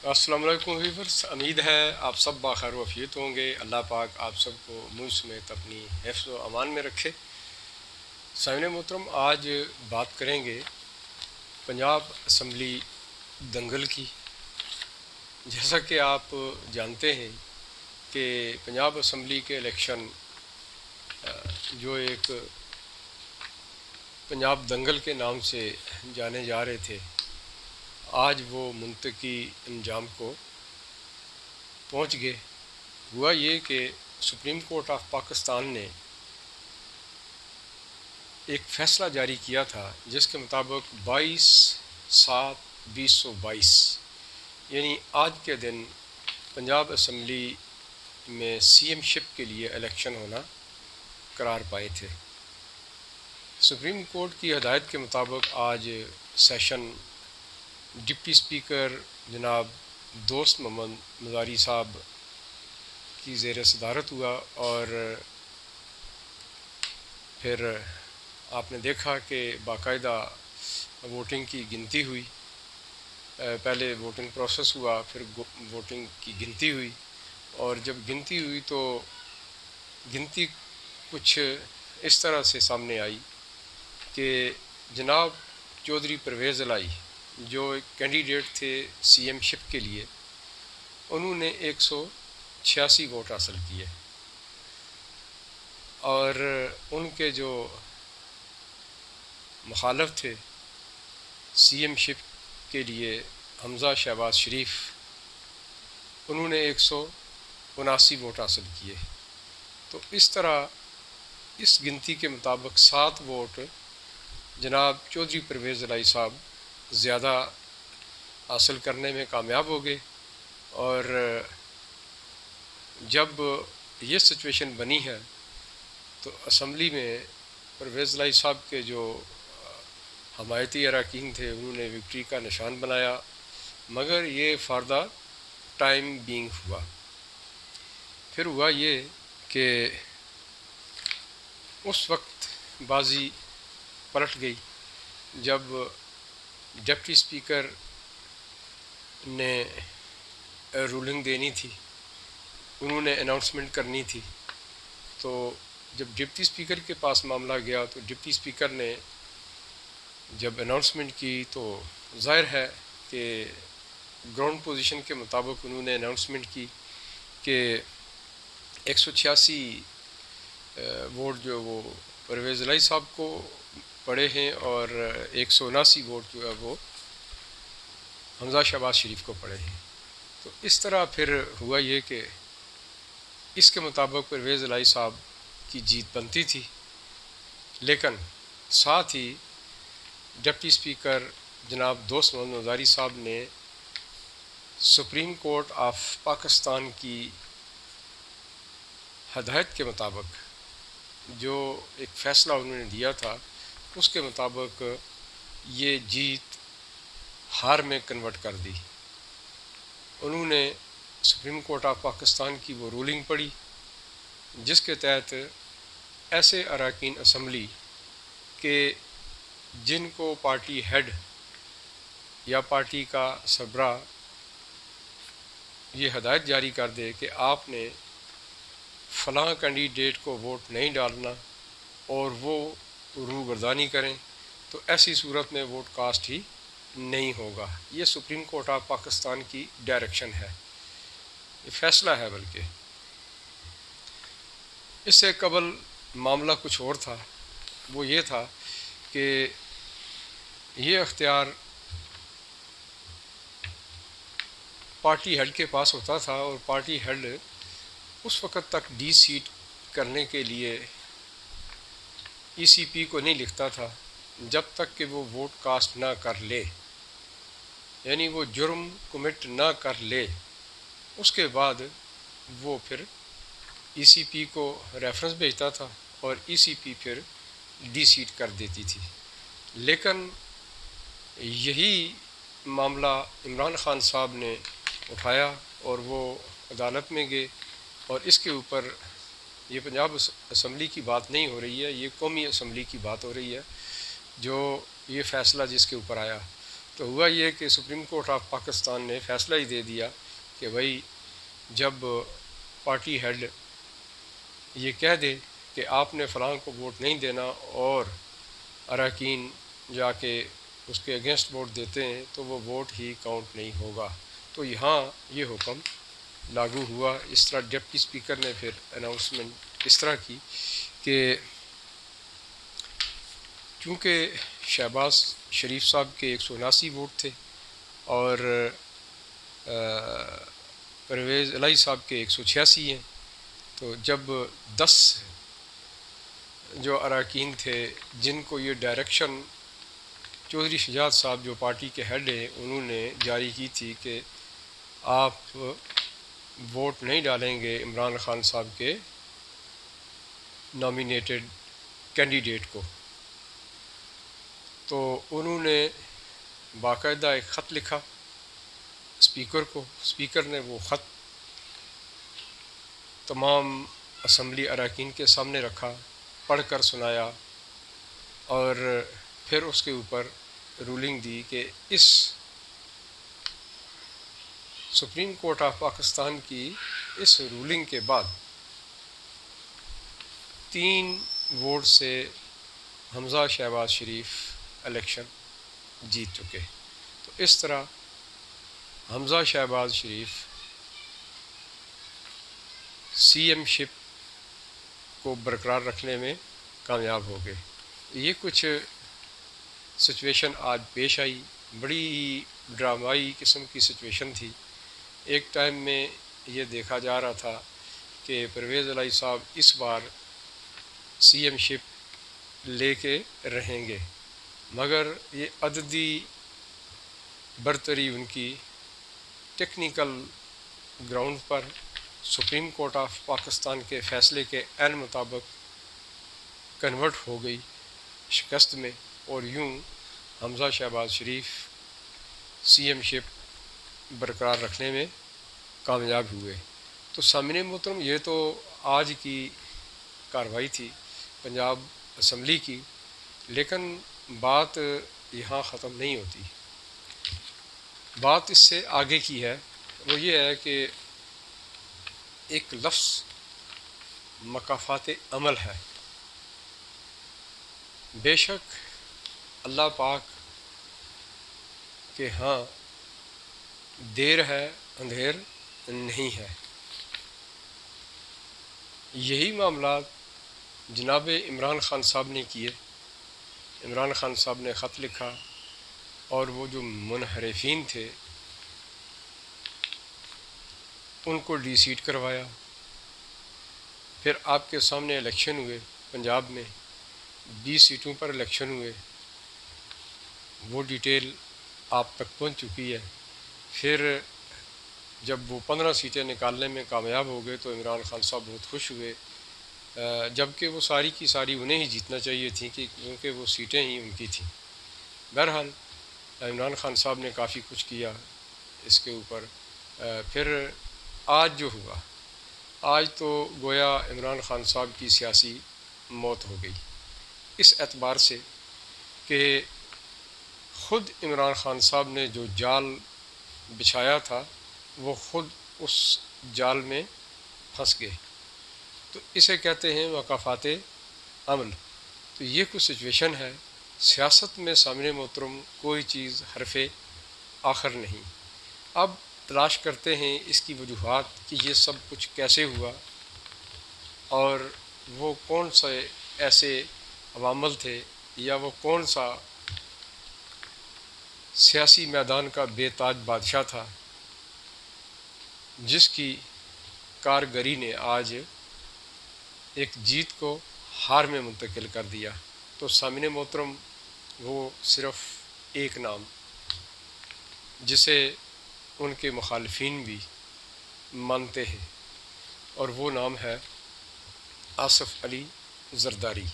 السلام علیکم ویورز، امید ہے آپ سب باخیر و عافیت ہوں گے۔ اللہ پاک آپ سب کو مجھ سمیت اپنی حفظ و امان میں رکھے۔ سامعین محترم، آج بات کریں گے پنجاب اسمبلی دنگل کی۔ جیسا کہ آپ جانتے ہیں کہ پنجاب اسمبلی کے الیکشن جو ایک پنجاب دنگل کے نام سے جانے جا رہے تھے، آج وہ منطقی انجام کو پہنچ گئے۔ ہوا یہ کہ سپریم کورٹ آف پاکستان نے ایک فیصلہ جاری کیا تھا جس کے مطابق 22/7/2022 یعنی آج کے دن پنجاب اسمبلی میں سی ایم شپ کے لیے الیکشن ہونا قرار پائے تھے۔ سپریم کورٹ کی ہدایت کے مطابق آج سیشن ڈپٹی اسپیکر جناب دوست محمد مزاری صاحب کی زیر صدارت ہوا، اور پھر آپ نے دیکھا کہ باقاعدہ ووٹنگ کی گنتی ہوئی۔ پہلے ووٹنگ پروسیس ہوا، پھر ووٹنگ کی گنتی ہوئی، اور جب گنتی ہوئی تو گنتی کچھ اس طرح سے سامنے آئی کہ جناب چودھری پرویز الہی جو ایک کینڈیڈیٹ تھے سی ایم شپ کے لیے، انہوں نے 186 ووٹ حاصل کیے، اور ان کے جو مخالف تھے سی ایم شپ کے لیے حمزہ شہباز شریف، انہوں نے 179 ووٹ حاصل کیے۔ تو اس طرح اس گنتی کے مطابق 7 ووٹ جناب چودھری پرویز الہی صاحب زیادہ حاصل کرنے میں کامیاب ہو گئے۔ اور جب یہ سچویشن بنی ہے تو اسمبلی میں پرویز الہی صاحب کے جو حمایتی اراکین تھے انہوں نے وکٹری کا نشان بنایا، مگر یہ فار دا ٹائم بینگ ہوا۔ پھر ہوا یہ کہ اس وقت بازی پلٹ گئی جب ڈپٹی اسپیکر نے رولنگ دینی تھی، انہوں نے اناؤنسمنٹ کرنی تھی۔ تو جب ڈپٹی اسپیکر کے پاس معاملہ گیا تو ڈپٹی اسپیکر نے جب اناؤنسمنٹ کی تو ظاہر ہے کہ گراؤنڈ پوزیشن کے مطابق انہوں نے اناؤنسمنٹ کی کہ 186 ووٹ جو وہ پرویز الہی صاحب کو پڑے ہیں، اور 179 ووٹ جو ہے وہ حمزہ شہباز شریف کو پڑے ہیں۔ تو اس طرح پھر ہوا یہ کہ اس کے مطابق پرویز الہی صاحب کی جیت بنتی تھی، لیکن ساتھ ہی ڈپٹی اسپیکر جناب دوست محمد مزاری صاحب نے سپریم کورٹ آف پاکستان کی ہدایت کے مطابق جو ایک فیصلہ انہوں نے دیا تھا، اس کے مطابق یہ جیت ہار میں کنورٹ کر دی۔ انہوں نے سپریم کورٹ آف پاکستان کی وہ رولنگ پڑھی جس کے تحت ایسے اراکین اسمبلی کہ جن کو پارٹی ہیڈ یا پارٹی کا سربراہ یہ ہدایت جاری کر دے کہ آپ نے فلاں کینڈیڈیٹ کو ووٹ نہیں ڈالنا اور وہ روگردانی کریں، تو ایسی صورت میں ووٹ کاسٹ ہی نہیں ہوگا۔ یہ سپریم کورٹ آف پاکستان کی ڈائریکشن ہے، یہ فیصلہ ہے۔ بلکہ اس سے قبل معاملہ کچھ اور تھا، وہ یہ تھا کہ یہ اختیار پارٹی ہیڈ کے پاس ہوتا تھا، اور پارٹی ہیڈ اس وقت تک ڈی سیٹ کرنے کے لیے ای سی پی کو نہیں لکھتا تھا جب تک کہ وہ ووٹ کاسٹ نہ کر لے، یعنی وہ جرم کمٹ نہ کر لے۔ اس کے بعد وہ پھر ای سی پی کو ریفرنس بھیجتا تھا اور ای سی پی پھر ڈی سیٹ کر دیتی تھی۔ لیکن یہی معاملہ عمران خان صاحب نے اٹھایا اور وہ عدالت میں گئے، اور اس کے اوپر یہ پنجاب اسمبلی کی بات نہیں ہو رہی ہے، یہ قومی اسمبلی کی بات ہو رہی ہے جو یہ فیصلہ جس کے اوپر آیا۔ تو ہوا یہ کہ سپریم کورٹ آف پاکستان نے فیصلہ ہی دے دیا کہ بھائی جب پارٹی ہیڈ یہ کہہ دے کہ آپ نے فلاں کو ووٹ نہیں دینا اور اراکین جا کے اس کے اگینسٹ ووٹ دیتے ہیں تو وہ ووٹ ہی کاؤنٹ نہیں ہوگا. تو یہاں یہ حکم لاگو ہوا. اس طرح ڈپٹی اسپیکر نے پھر اناؤنسمنٹ اس طرح کی کہ چونکہ شہباز شریف صاحب کے 179 ووٹ تھے اور پرویز الہی صاحب کے 186 ہیں، تو جب 10 جو اراکین تھے جن کو یہ ڈائریکشن چودھری شجاعت صاحب جو پارٹی کے ہیڈ ہیں انہوں نے جاری کی تھی کہ آپ ووٹ نہیں ڈالیں گے عمران خان صاحب کے نامینیٹڈ کینڈیڈیٹ کو، تو انہوں نے باقاعدہ ایک خط لکھا اسپیکر کو. اسپیکر نے وہ خط تمام اسمبلی اراکین کے سامنے رکھا، پڑھ کر سنایا اور پھر اس کے اوپر رولنگ دی کہ اس سپریم کورٹ آف پاکستان کی اس رولنگ کے بعد 3 ووٹ سے حمزہ شہباز شریف الیکشن جیت چکے. تو اس طرح حمزہ شہباز شریف سی ایم شپ کو برقرار رکھنے میں کامیاب ہو گئے. یہ کچھ سچویشن آج پیش آئی، بڑی ڈرامائی قسم کی سچویشن تھی. ایک ٹائم میں یہ دیکھا جا رہا تھا کہ پرویز الہی صاحب اس بار سی ایم شپ لے کے رہیں گے، مگر یہ عددی برتری ان کی technical ground per supreme court of Pakistan کے فیصلے کے عین مطابق کنورٹ ہو گئی شکست میں، اور یوں حمزہ شہباز شریف سی ایم شپ برقرار رکھنے میں کامیاب ہوئے. تو سامعین محترم، یہ تو آج کی کارروائی تھی پنجاب اسمبلی کی، لیکن بات یہاں ختم نہیں ہوتی. بات اس سے آگے کی ہے. وہ یہ ہے کہ ایک لفظ مکافات عمل ہے. بے شک اللہ پاک کہ ہاں دیر ہے اندھیر نہیں ہے. یہی معاملات جناب عمران خان صاحب نے کیے. عمران خان صاحب نے خط لکھا اور وہ جو منحرفین تھے ان کو ڈی سیٹ کروایا. پھر آپ کے سامنے الیکشن ہوئے پنجاب میں، 20 سیٹوں پر الیکشن ہوئے. وہ ڈیٹیل آپ تک پہنچ چکی ہے. پھر جب وہ 15 سیٹیں نکالنے میں کامیاب ہو گئے تو عمران خان صاحب بہت خوش ہوئے، جبکہ وہ ساری کی ساری انہیں ہی جیتنا چاہیے تھیں کیونکہ وہ سیٹیں ہی ان کی تھیں. بہرحال عمران خان صاحب نے کافی کچھ کیا اس کے اوپر. پھر آج جو ہوا، آج تو گویا عمران خان صاحب کی سیاسی موت ہو گئی، اس اعتبار سے کہ خود عمران خان صاحب نے جو جال بچھایا تھا وہ خود اس جال میں پھنس گئے. تو اسے کہتے ہیں مکافات عمل. تو یہ کچھ سچویشن ہے. سیاست میں سامنے محترم کوئی چیز حرف آخر نہیں. اب تلاش کرتے ہیں اس کی وجوہات کہ یہ سب کچھ کیسے ہوا اور وہ کون سے ایسے عوامل تھے یا وہ کون سا سیاسی میدان کا بے تاج بادشاہ تھا جس کی کارگری نے آج ایک جیت کو ہار میں منتقل کر دیا. تو سامعین محترم، وہ صرف ایک نام جسے ان کے مخالفین بھی مانتے ہیں اور وہ نام ہے آصف علی زرداری.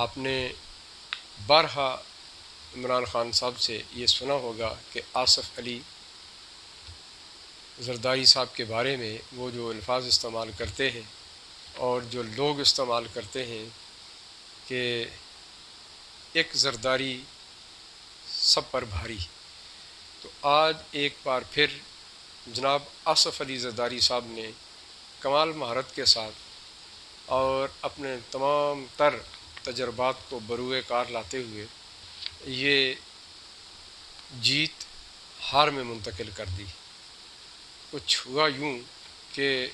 آپ نے بارہا عمران خان صاحب سے یہ سنا ہوگا کہ آصف علی زرداری صاحب کے بارے میں وہ جو الفاظ استعمال کرتے ہیں اور جو لوگ استعمال کرتے ہیں کہ ایک زرداری سب پر بھاری۔ تو آج ایک بار پھر جناب آصف علی زرداری صاحب نے کمال مہارت کے ساتھ اور اپنے تمام تر تجربات کو بروئے کار لاتے ہوئے یہ جیت ہار میں منتقل کر دی۔ کچھ ہوا یوں کہ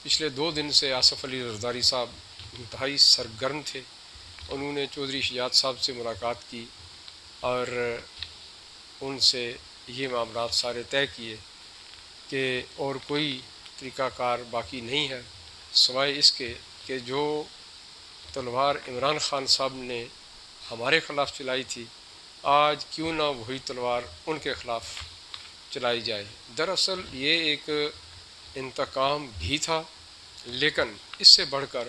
پچھلے 2 دن سے آصف علی زرداری صاحب انتہائی سرگرم تھے۔ انہوں نے چودھری شجاعت صاحب سے ملاقات کی اور ان سے یہ معاملات سارے طے کیے کہ اور کوئی طریقہ کار باقی نہیں ہے سوائے اس کے کہ جو تلوار عمران خان صاحب نے ہمارے خلاف چلائی تھی آج کیوں نہ وہی تلوار ان کے خلاف چلائی جائے۔ دراصل یہ ایک انتقام بھی تھا، لیکن اس سے بڑھ کر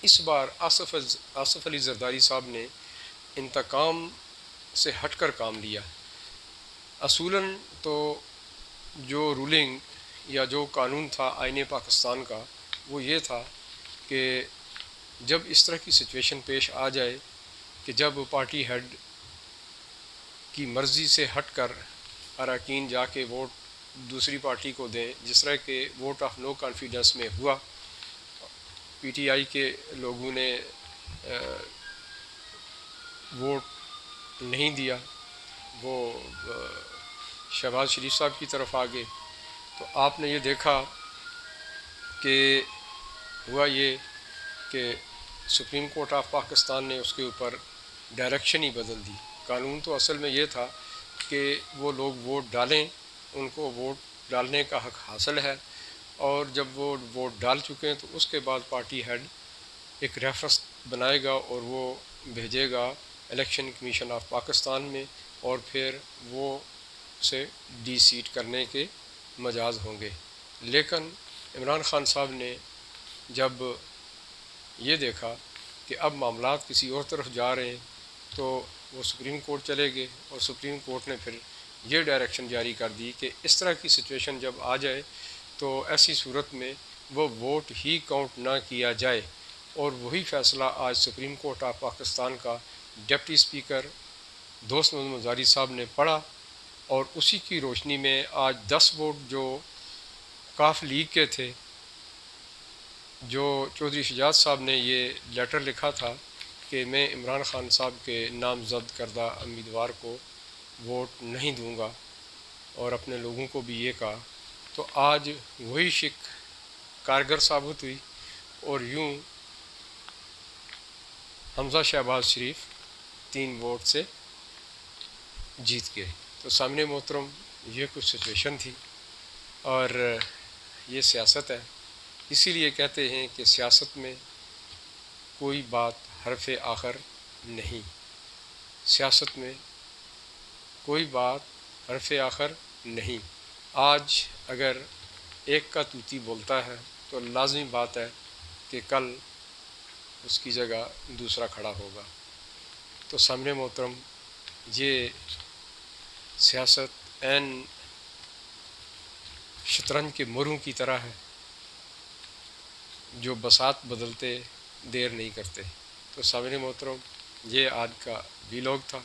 اس بار آصف علی زرداری صاحب نے انتقام سے ہٹ کر کام لیا۔ اصولاً تو جو رولنگ یا جو قانون تھا آئین پاکستان کا وہ یہ تھا کہ جب اس طرح کی سچویشن پیش آ جائے کہ جب پارٹی ہیڈ کی مرضی سے ہٹ کر اراکین جا کے ووٹ دوسری پارٹی کو دیں، جس طرح کہ ووٹ آف نو کانفیڈنس میں ہوا، پی ٹی آئی کے لوگوں نے ووٹ نہیں دیا، وہ شہباز شریف صاحب کی طرف آ گئے، تو آپ نے یہ دیکھا کہ ہوا یہ کہ سپریم کورٹ آف پاکستان نے اس کے اوپر ڈائریکشن ہی بدل دی۔ قانون تو اصل میں یہ تھا کہ وہ لوگ ووٹ ڈالیں، ان کو ووٹ ڈالنے کا حق حاصل ہے، اور جب وہ ووٹ ڈال چکے ہیں تو اس کے بعد پارٹی ہیڈ ایک ریفرنس بنائے گا اور وہ بھیجے گا الیکشن کمیشن آف پاکستان میں، اور پھر وہ اسے ڈی سیٹ کرنے کے مجاز ہوں گے۔ لیکن عمران خان صاحب نے جب یہ دیکھا کہ اب معاملات کسی اور طرف جا رہے ہیں تو وہ سپریم کورٹ چلے گئے، اور سپریم کورٹ نے پھر یہ ڈائریکشن جاری کر دی کہ اس طرح کی سچویشن جب آ جائے تو ایسی صورت میں وہ ووٹ ہی کاؤنٹ نہ کیا جائے، اور وہی فیصلہ آج سپریم کورٹ آف پاکستان کا ڈپٹی اسپیکر دوست محمد مزاری صاحب نے پڑھا، اور اسی کی روشنی میں آج 10 ووٹ جو کاف لیگ کے تھے، جو چودھری شجاعت صاحب نے یہ لیٹر لکھا تھا کہ میں عمران خان صاحب کے نامزد کردہ امیدوار کو ووٹ نہیں دوں گا، اور اپنے لوگوں کو بھی یہ کہا، تو آج وہی شک کارگر ثابت ہوئی، اور یوں حمزہ شہباز شریف 3 ووٹ سے جیت گئے۔ تو سامنے محترم یہ کچھ سچویشن تھی، اور یہ سیاست ہے۔ اسی لیے کہتے ہیں کہ سیاست میں کوئی بات حرف آخر نہیں، سیاست میں کوئی بات حرف آخر نہیں۔ آج اگر ایک کا طوطی بولتا ہے تو لازمی بات ہے کہ کل اس کی جگہ دوسرا کھڑا ہوگا۔ تو سامنے محترم یہ سیاست عین شطرنج کے مروں کی طرح ہے جو بساط بدلتے دیر نہیں کرتے۔ تو سامعین محترم یہ آج کا ویلاگ تھا،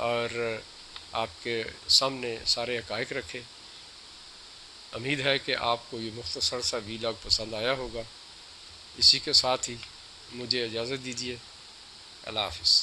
اور آپ کے سامنے سارے حقائق رکھے۔ امید ہے کہ آپ کو یہ مختصر سا ویلاگ پسند آیا ہوگا۔ اسی کے ساتھ ہی مجھے اجازت دیجیے۔ اللہ حافظ۔